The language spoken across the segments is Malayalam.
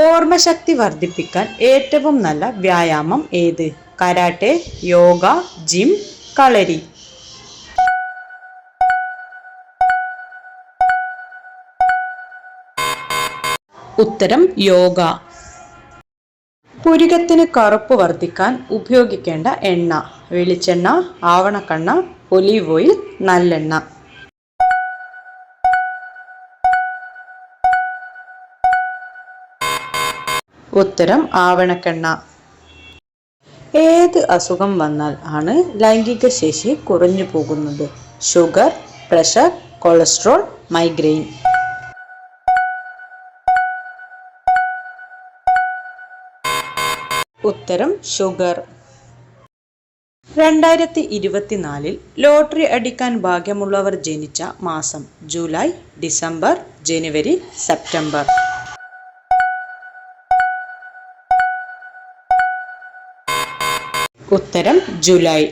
ഓർമ്മശക്തി വർദ്ധിപ്പിക്കാൻ ഏറ്റവും നല്ല വ്യായാമം ഏത്? കരാട്ടെ, യോഗ, ജിം, കളരി. ഉത്തരം യോഗ. പുരികത്തിന് കറുപ്പ് വർദ്ധിക്കാൻ ഉപയോഗിക്കേണ്ട എണ്ണ: വെളിച്ചെണ്ണ, ആവണക്കെണ്ണ, ഒലീവ് ഓയിൽ, നല്ലെണ്ണ. ഉത്തരം ആവണക്കെണ്ണ. ഏത് അസുഖം വന്നാൽ ആണ് ലൈംഗിക ശേഷി കുറഞ്ഞു പോകുന്നത്? Sugar, pressure, cholesterol, migraine. ഉത്തരം ഷുഗർ. 2024 ലോട്ടറി അടിക്കാൻ ഭാഗ്യമുള്ളവർ ജനിച്ച മാസം: ജൂലൈ, ഡിസംബർ, ജനുവരി, സെപ്റ്റംബർ. ഉത്തരം ജൂലൈ.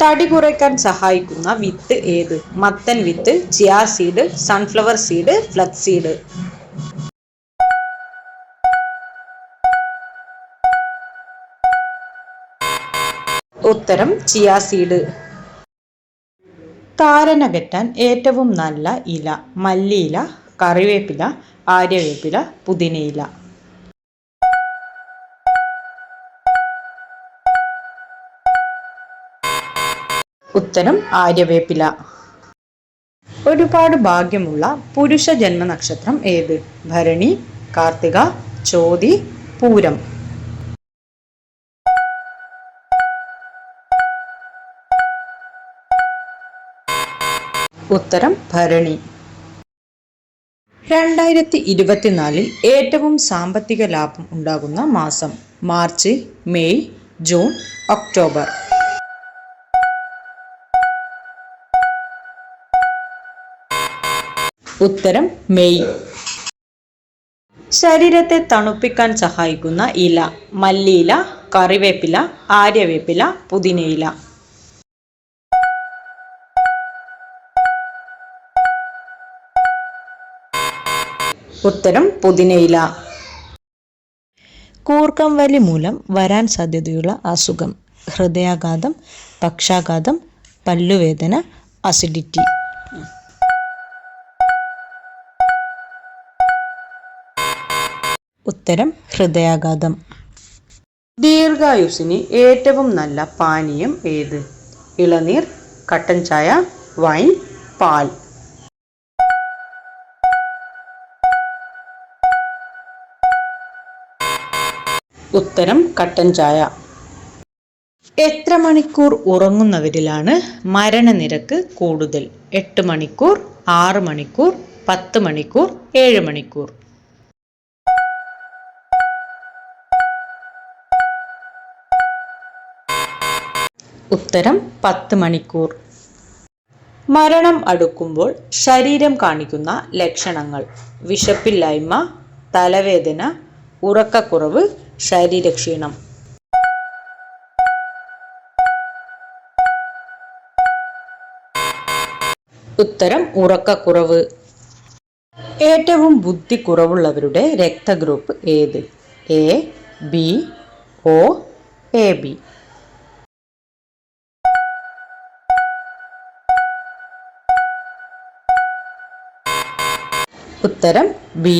തടി കുറയ്ക്കാൻ സഹായിക്കുന്ന വിത്ത് ഏത്? മത്തൻ വിത്ത്, chia seed, sunflower seed, flax seed. ഉത്തരം ചിയാ സീഡ്. താരനകറ്റാൻ ഏറ്റവും നല്ല ഇല: മല്ലിയില, കറിവേപ്പില, ആര്യവേപ്പില, പുതിനയില. ഉത്തരം ആര്യവേപ്പില. ഒരുപാട് ഭാഗ്യമുള്ള പുരുഷ ജന്മനക്ഷത്രം ഏത്? ഭരണി, കാർത്തിക, ചോതി, പൂരം. ഉത്തരം ഭരണി. 2024 ഏറ്റവും സാമ്പത്തിക ലാഭം ഉണ്ടാകുന്ന മാസം: മാർച്ച്, മെയ്, ജൂൺ, ഒക്ടോബർ. ഉത്തരം മെയ്. ശരീരത്തെ തണുപ്പിക്കാൻ സഹായിക്കുന്ന ഇല: മല്ലിയില, കറിവേപ്പില, ആര്യവേപ്പില, പുതിനയില. ഉത്തരം പുതിനയില. കൂർക്കം വലി മൂലം വരാൻ സാധ്യതയുള്ള അസുഖം: ഹൃദയാഘാതം, പക്ഷാഘാതം, പല്ലുവേദന, അസിഡിറ്റി. ഉത്തരം ഹൃദയാഘാതം. ദീർഘായുസ്സിന് ഏറ്റവും നല്ല പാനീയം ഏത്? ഇളനീർ, കട്ടൻ ചായ, വൈൻ, പാൽ. ഉത്തരം കട്ടൻ ചായ. എത്ര മണിക്കൂർ ഉറങ്ങുന്നവരിലാണ് മരണനിരക്ക് കൂടുതൽ? 8 മണിക്കൂർ, 6 മണിക്കൂർ, 10 മണിക്കൂർ, 7 മണിക്കൂർ. ഉത്തരം 10 മണിക്കൂർ. മരണം അടുക്കുമ്പോൾ ശരീരം കാണിക്കുന്ന ലക്ഷണങ്ങൾ: വിശപ്പില്ലായ്മ, തലവേദന, ഉറക്കക്കുറവ്, ശരീരക്ഷീണം. ഉത്തരം ഉറക്കക്കുറവ്. ഏറ്റവും ബുദ്ധി കുറവുള്ളവരുടെ രക്തഗ്രൂപ്പ് ഏത്? A, B, O, A B. ഉത്തരം ബി.